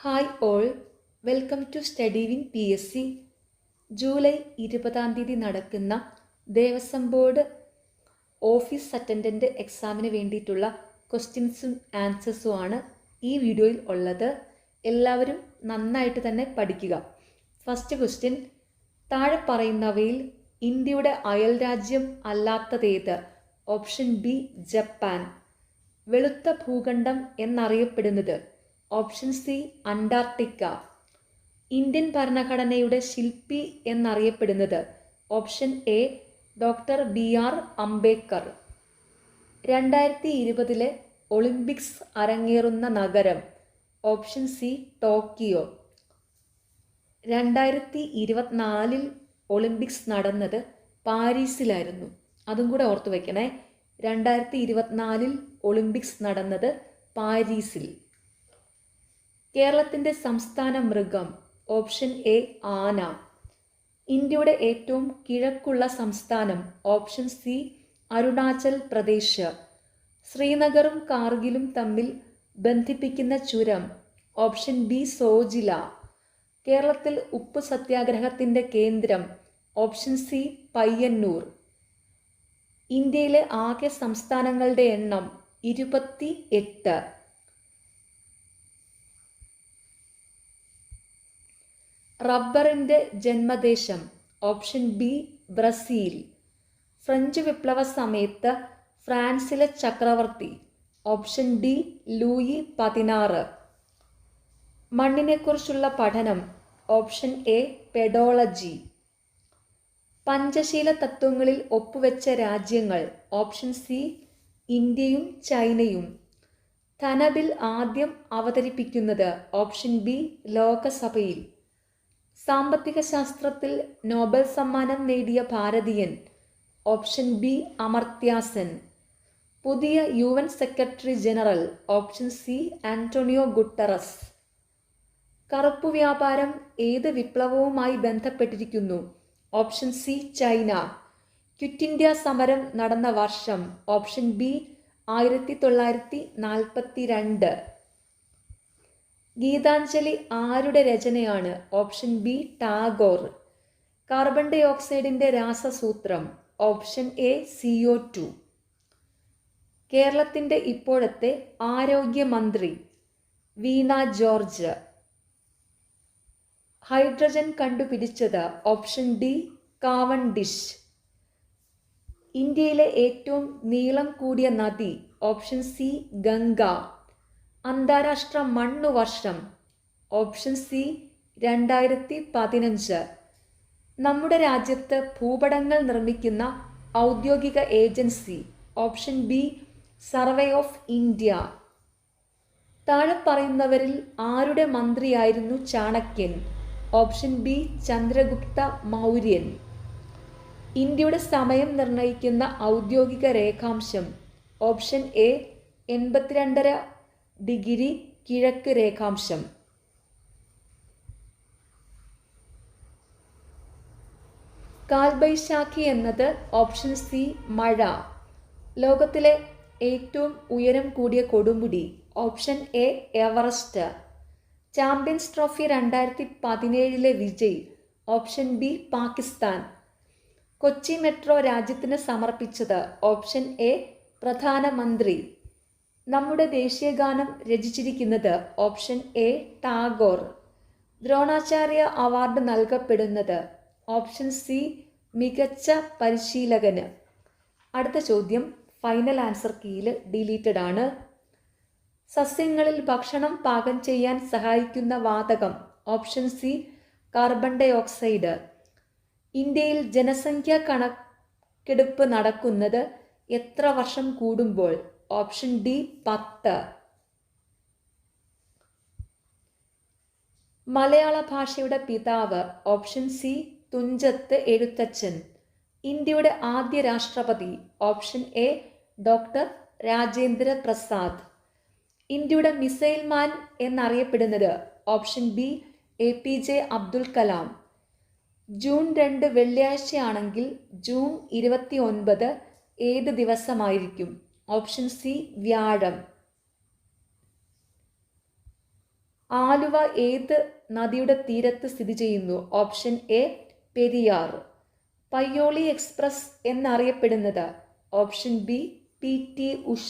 Hi all, welcome to study win PSC. July 20 നടക്കുന്ന Devaswom board office attendant എക്സാമിന് വേണ്ടിയിട്ടുള്ള ക്വസ്റ്റ്യൻസും ആൻസേഴ്സുമാണ് ഈ വീഡിയോയിൽ ഉള്ളത്. എല്ലാവരും നന്നായിട്ട് തന്നെ പഠിക്കുക. ഫസ്റ്റ് ക്വസ്റ്റ്യൻ, താഴെ പറയുന്നവയിൽ ഇന്ത്യയുടെ അയൽരാജ്യം അല്ലാത്തതേത്? Option B Japan. വെളുത്ത ഭൂഖണ്ഡം എന്നറിയപ്പെടുന്നത്? Option C Antarctica. ഇന്ത്യൻ ഭരണഘടനയുടെ ശില്പി എന്നറിയപ്പെടുന്നത്? Option A doctor BR Ambedkar. 2020 Olympics അരങ്ങേറുന്ന നഗരം? Option C Tokyo. 2024 ഒളിമ്പിക്സ് നടന്നത് പാരീസിലായിരുന്നു. അതും കൂടെ ഓർത്തു വയ്ക്കണേ. 2024 ഒളിമ്പിക്സ് നടന്നത് പാരീസിൽ. കേരളത്തിൻ്റെ സംസ്ഥാന മൃഗം? ഓപ്ഷൻ എ ആന. ഇന്ത്യയുടെ ഏറ്റവും കിഴക്കുള്ള സംസ്ഥാനം? Option C Arunachal Pradesh. ശ്രീനഗറും കാർഗിലും തമ്മിൽ ബന്ധിപ്പിക്കുന്ന ചുരം? Option B Zojila. കേരളത്തിൽ ഉപ്പ് സത്യാഗ്രഹത്തിൻ്റെ കേന്ദ്രം? Option C Payyannur. ഇന്ത്യയിലെ ആകെ സംസ്ഥാനങ്ങളുടെ എണ്ണം? 28. റബ്ബറിൻ്റെ ജന്മദേശം? Option B Brazil. ഫ്രഞ്ച് വിപ്ലവ സമയത്ത് ഫ്രാൻസിലെ ചക്രവർത്തി? Option D Louis 16. മണ്ണിനെക്കുറിച്ചുള്ള പഠനം? Option A pedology. പഞ്ചശീല തത്വങ്ങളിൽ ഒപ്പുവെച്ച രാജ്യങ്ങൾ? ഓപ്ഷൻ സി ഇന്ത്യയും ചൈനയും. ധനബിൽ ആദ്യം അവതരിപ്പിക്കുന്നത്? ഓപ്ഷൻ ബി ലോകസഭയിൽ. സാമ്പത്തിക ശാസ്ത്രത്തിൽ നോബൽ സമ്മാനം നേടിയ ഭാരതീയൻ? Option B Amartya Sen. പുതിയ UN secretary general? Option C Antonio Guterres. കറുപ്പു വ്യാപാരം ഏത് വിപ്ലവവുമായി ബന്ധപ്പെട്ടിരിക്കുന്നു? Option C China. Quit India സമരം നടന്ന വർഷം? Option B 1942. ഗീതാഞ്ജലി ആരുടെ രചനയാണ്? Option B Tagore. കാർബൺ ഡൈ ഓക്സൈഡിൻ്റെ രാസസൂത്രം? Option A CO2. കേരളത്തിൻ്റെ ഇപ്പോഴത്തെ ആരോഗ്യമന്ത്രി? വീണ ജോർജ്. ഹൈഡ്രജൻ കണ്ടുപിടിച്ചത്? Option D Cavendish. ഇന്ത്യയിലെ ഏറ്റവും നീളം കൂടിയ നദി? Option C Ganga. അന്താരാഷ്ട്ര മണ്ണു വർഷം? Option C 2015. നമ്മുടെ രാജ്യത്ത് ഭൂപടങ്ങൾ നിർമ്മിക്കുന്ന ഔദ്യോഗിക agency? Option B survey of India. താഴെ പറയുന്നവരിൽ ആരുടെ മന്ത്രിയായിരുന്നു ചാണക്യൻ? ഓപ്ഷൻ ബി ചന്ദ്രഗുപ്ത മൗര്യൻ. ഇന്ത്യയുടെ സമയം നിർണ്ണയിക്കുന്ന ഔദ്യോഗിക രേഖാംശം? ഓപ്ഷൻ എ 82.5 ഡിഗ്രി കിഴക്ക് രേഖാംശം. കാൽബൈശാഖി എന്നത്? ഓപ്ഷൻ സി മഴ. ലോകത്തിലെ ഏറ്റവും ഉയരം കൂടിയ കൊടുമുടി? Option A Everest. Champions Trophy 2017 വിജയ്? Option B Pakistan. Kochi metro രാജ്യത്തിന് സമർപ്പിച്ചത്? ഓപ്ഷൻ എ പ്രധാനമന്ത്രി. നമ്മുടെ ദേശീയഗാനം രചിച്ചിരിക്കുന്നത്? Option A Tagore. Dronacharya award നൽകപ്പെടുന്നത്? ഓപ്ഷൻ സി മികച്ച പരിശീലകന്. അടുത്ത ചോദ്യം ഫൈനൽ ആൻസർ കീയിൽ ഡിലീറ്റഡ് ആണ്. സസ്യങ്ങളിൽ ഭക്ഷണം പാകം ചെയ്യാൻ സഹായിക്കുന്ന വാതകം? Option C carbon dioxide. ഇന്ത്യയിൽ ജനസംഖ്യാ കണക്കെടുപ്പ് നടക്കുന്നത് എത്ര വർഷം കൂടുമ്പോൾ? Option D 10. മലയാള ഭാഷയുടെ പിതാവ്? Option C Thunchath Ezhuthachan. ഇന്ത്യയുടെ ആദ്യ രാഷ്ട്രപതി? Option A doctor Rajendra Prasad. ഇന്ത്യയുടെ മിസൈൽ മാൻ എന്നറിയപ്പെടുന്നത്? Option B APJ Abdul Kalam. June 2 വെള്ളിയാഴ്ചയാണെങ്കിൽ ജൂൺ 29 ഏത് ദിവസമായിരിക്കും? ഓപ്ഷൻ സി വ്യാഴം. ആലുവ ഏത് നദിയുടെ തീരത്ത് സ്ഥിതി ചെയ്യുന്നു? Option A Periyar. Payyoli express എന്നറിയപ്പെടുന്നത്? Option B PT Usha.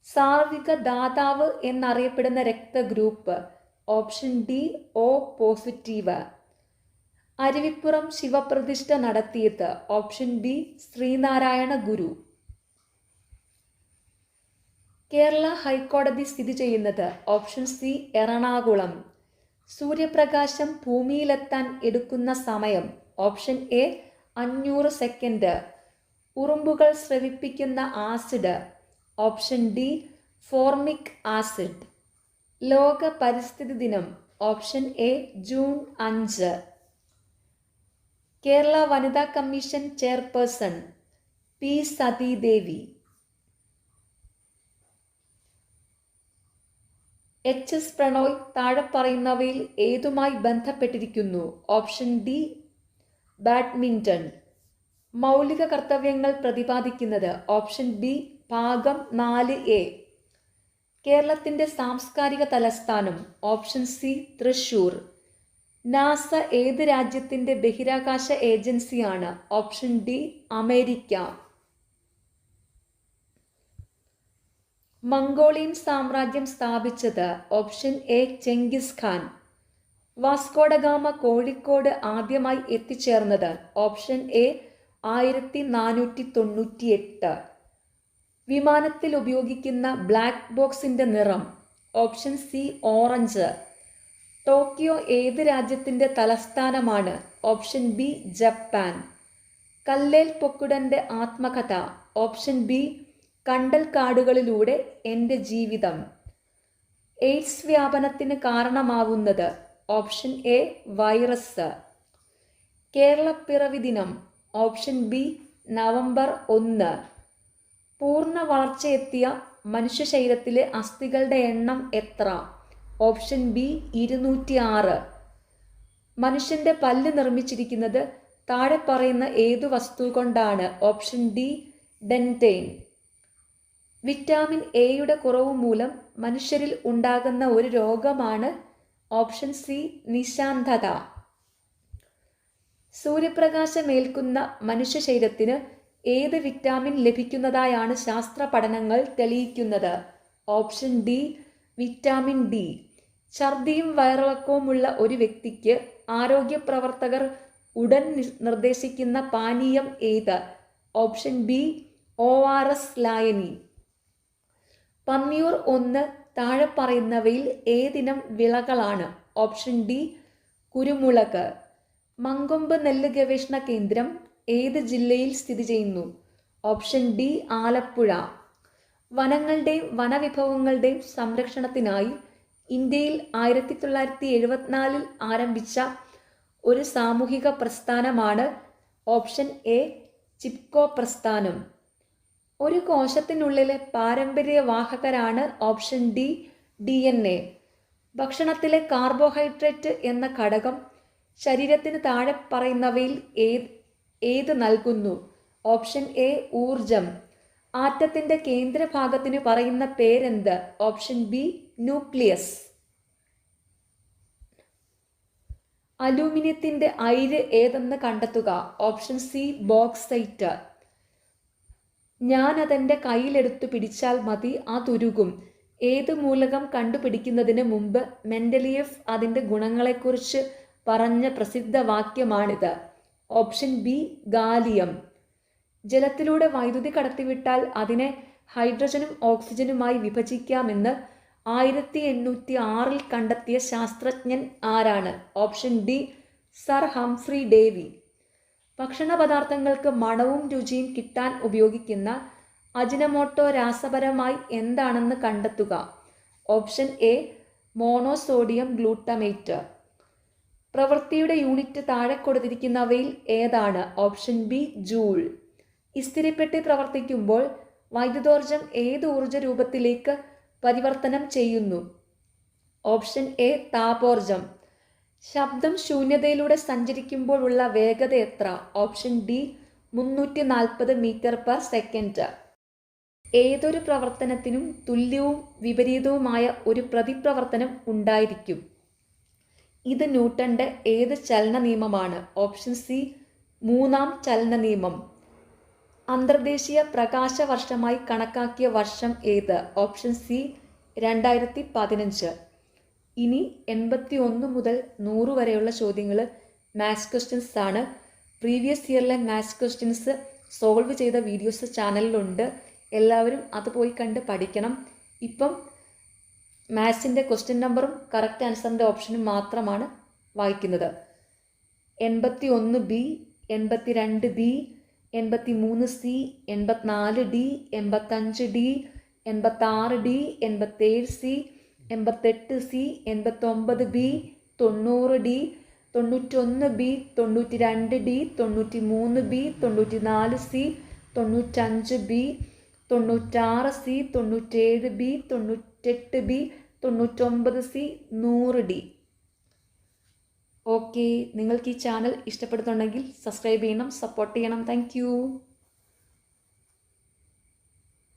സാർവിക ദാതാവ് എന്നറിയപ്പെടുന്ന രക്തഗ്രൂപ്പ്? Option D O positive. Aruvippuram ശിവപ്രതിഷ്ഠ നടത്തിയത്? Option B Sreenarayana Guru. കേരള ഹൈക്കോടതി സ്ഥിതി ചെയ്യുന്നത്? Option C Ernakulam. സൂര്യപ്രകാശം ഭൂമിയിലെത്താൻ എടുക്കുന്ന സമയം? Option A 500 second. ഉറുമ്പുകൾ സ്രവിപ്പിക്കുന്ന acid? Option D formic acid. ലോക പരിസ്ഥിതി ദിനം? Option A June 5. കേരള വനിതാ commission chairperson? P Sathidevi. HS Prannoy താഴെ പറയുന്നവയിൽ ഏതുമായി ബന്ധപ്പെട്ടിരിക്കുന്നു? Option D badminton. മൗലിക കർത്തവ്യങ്ങൾ പ്രതിപാദിക്കുന്നത്? ഓപ്ഷൻ ബി ഭാഗം 4A. കേരളത്തിൻ്റെ സാംസ്കാരിക തലസ്ഥാനം? Option C Thrissur. നാസ ഏത് രാജ്യത്തിൻ്റെ ബഹിരാകാശ ഏജൻസിയാണ്? Option D America. മംഗോളിയൻ സാമ്രാജ്യം സ്ഥാപിച്ചത്? Option A Genghis Khan. Vasco da Gama Kozhikode ആദ്യമായി എത്തിച്ചേർന്നത്? Option A 1498. വിമാനത്തിൽ ഉപയോഗിക്കുന്ന ബ്ലാക്ക് ബോക്സിൻ്റെ നിറം? Option C orange. ടോക്കിയോ ഏത് രാജ്യത്തിൻ്റെ തലസ്ഥാനമാണ്? Option B Japan. കല്ലേൽ പൊക്കുടൻ്റെ ആത്മകഥ? ഓപ്ഷൻ ബി കണ്ടൽക്കാടുകളിലൂടെ എൻ്റെ ജീവിതം. എയ്ഡ്സ് വ്യാപനത്തിന് കാരണമാവുന്നത്? Option A virus. കേരളപ്പിറവി ദിനം? Option B November 1. പൂർണ്ണ വളർച്ചയെത്തിയ മനുഷ്യ ശരീരത്തിലെ അസ്ഥികളുടെ എണ്ണം എത്ര? Option B 206. മനുഷ്യൻ്റെ പല്ല് നിർമ്മിച്ചിരിക്കുന്നത് താഴെ പറയുന്ന ഏതു വസ്തു കൊണ്ടാണ്? Option D dentine. വിറ്റാമിൻ എയുടെ കുറവ് മൂലം മനുഷ്യരിൽ ഉണ്ടാകുന്ന ഒരു രോഗമാണ്? Option C നിശാന്തത. സൂര്യപ്രകാശമേൽക്കുന്ന മനുഷ്യ ശരീരത്തിന് ഏത് വിറ്റാമിൻ ലഭിക്കുന്നതായാണ് ശാസ്ത്ര പഠനങ്ങൾ തെളിയിക്കുന്നത്? Option D vitamin D. ഛർദിയും വയറിളക്കവുമുള്ള ഒരു വ്യക്തിക്ക് ആരോഗ്യ പ്രവർത്തകർ ഉടൻ നിർദ്ദേശിക്കുന്ന പാനീയം ഏത്? ഓപ്ഷൻ ബി ORS ലായനി. പന്നിയൂർ 1 താഴെ പറയുന്നവയിൽ ഏതിനം വിളകളാണ്? ഓപ്ഷൻ ഡി കുരുമുളക്. മങ്കൊമ്പ് നെല്ല് ഗവേഷണ കേന്ദ്രം ഏത് ജില്ലയിൽ സ്ഥിതി ചെയ്യുന്നു? Option D Alappuzha. വനങ്ങളുടെയും വനവിഭവങ്ങളുടെയും സംരക്ഷണത്തിനായി ഇന്ത്യയിൽ 1974 ആരംഭിച്ച ഒരു സാമൂഹിക പ്രസ്ഥാനമാണ്? ഓപ്ഷൻ എ ചിപ്കോ പ്രസ്ഥാനം. ഒരു കോശത്തിനുള്ളിലെ പാരമ്പര്യവാഹകരാണ്? Option D DNA. ഭക്ഷണത്തിലെ കാർബോഹൈഡ്രേറ്റ് എന്ന ഘടകം ശരീരത്തിന് താഴെ പറയുന്നവയിൽ ഏത് നൽകുന്നു? ഓപ്ഷൻ എ ഊർജം. ആറ്റത്തിൻ്റെ കേന്ദ്രഭാഗത്തിന് പറയുന്ന പേരെന്ത്? Option B nucleus. അലൂമിനിയത്തിൻ്റെ അയിര് ഏതെന്ന് കണ്ടെത്തുക? Option C bauxite. ഞാനതെൻ്റെ കയ്യിലെടുത്തു പിടിച്ചാൽ മതി അതുരുകും. ഏത് മൂലകം കണ്ടുപിടിക്കുന്നതിന് മുമ്പ് മെൻഡലിയേഫ് അതിൻ്റെ ഗുണങ്ങളെക്കുറിച്ച് പറഞ്ഞ പ്രസിദ്ധ വാക്യമാണിത്? Option B gallium. ജലത്തിലൂടെ വൈദ്യുതി കടത്തിവിട്ടാൽ അതിനെ ഹൈഡ്രജനും ഓക്സിജനുമായി വിഭജിക്കാമെന്ന് 1806 കണ്ടെത്തിയ ശാസ്ത്രജ്ഞൻ ആരാണ്? Option D sir Humphry Davy. ഭക്ഷണപദാർത്ഥങ്ങൾക്ക് മണവും രുചിയും കിട്ടാൻ ഉപയോഗിക്കുന്ന അജിനമോട്ടോ രാസപരമായി എന്താണെന്ന് കണ്ടെത്തുക? Option A monosodium glutamate. പ്രവൃത്തിയുടെ യൂണിറ്റ് താഴെ കൊടുത്തിരിക്കുന്നവയിൽ ഏതാണ്? Option B joule. ഇസ്തിരിപ്പെട്ടി പ്രവർത്തിക്കുമ്പോൾ വൈദ്യുതോർജം ഏത് ഊർജ രൂപത്തിലേക്ക് പരിവർത്തനം ചെയ്യുന്നു? ഓപ്ഷൻ എ താപോർജം. ശബ്ദം ശൂന്യതയിലൂടെ സഞ്ചരിക്കുമ്പോഴുള്ള വേഗത എത്ര? Option D 340 metre per second. ഏതൊരു പ്രവർത്തനത്തിനും തുല്യവും വിപരീതവുമായ ഒരു പ്രതിപ്രവർത്തനം ഉണ്ടായിരിക്കും. ഇത് ന്യൂട്ടന്റെ ഏത് ചലന നിയമമാണ്? ഓപ്ഷൻ സി മൂന്നാം ചലന നിയമം. അന്തർദേശീയ പ്രകാശ വർഷമായി കണക്കാക്കിയ വർഷം ഏത്? Option C 2015. ഇനി 81 മുതൽ 100 വരെയുള്ള ചോദ്യങ്ങൾ മാത്സ് ക്വസ്റ്റ്യൻസ് ആണ്. പ്രീവിയസ് ഇയറിലെ മാത്സ് ക്വസ്റ്റ്യൻസ് സോൾവ് ചെയ്ത വീഡിയോസ് ചാനലിലുണ്ട്. എല്ലാവരും അത് പോയി കണ്ട് പഠിക്കണം. ഇപ്പം മാത്സിൻ്റെ ക്വസ്റ്റ്യൻ നമ്പറും കറക്റ്റ് ആൻസറിൻ്റെ ഓപ്ഷനും മാത്രമാണ് വായിക്കുന്നത്. 81B, 82B, 83C, 84D, 85D, 86D, 87C, 88C, 89B, 90D, 91B, 92D, 93B, 94C, 95B, 96C, 97B, 98B, 99C, 100D. Okay, നിങ്ങൾക്ക് ഈ ചാനൽ ഇഷ്ടപ്പെടുന്നുണ്ടെങ്കിൽ സബ്സ്ക്രൈബ് ചെയ്യണം, സപ്പോർട്ട് ചെയ്യണം. താങ്ക്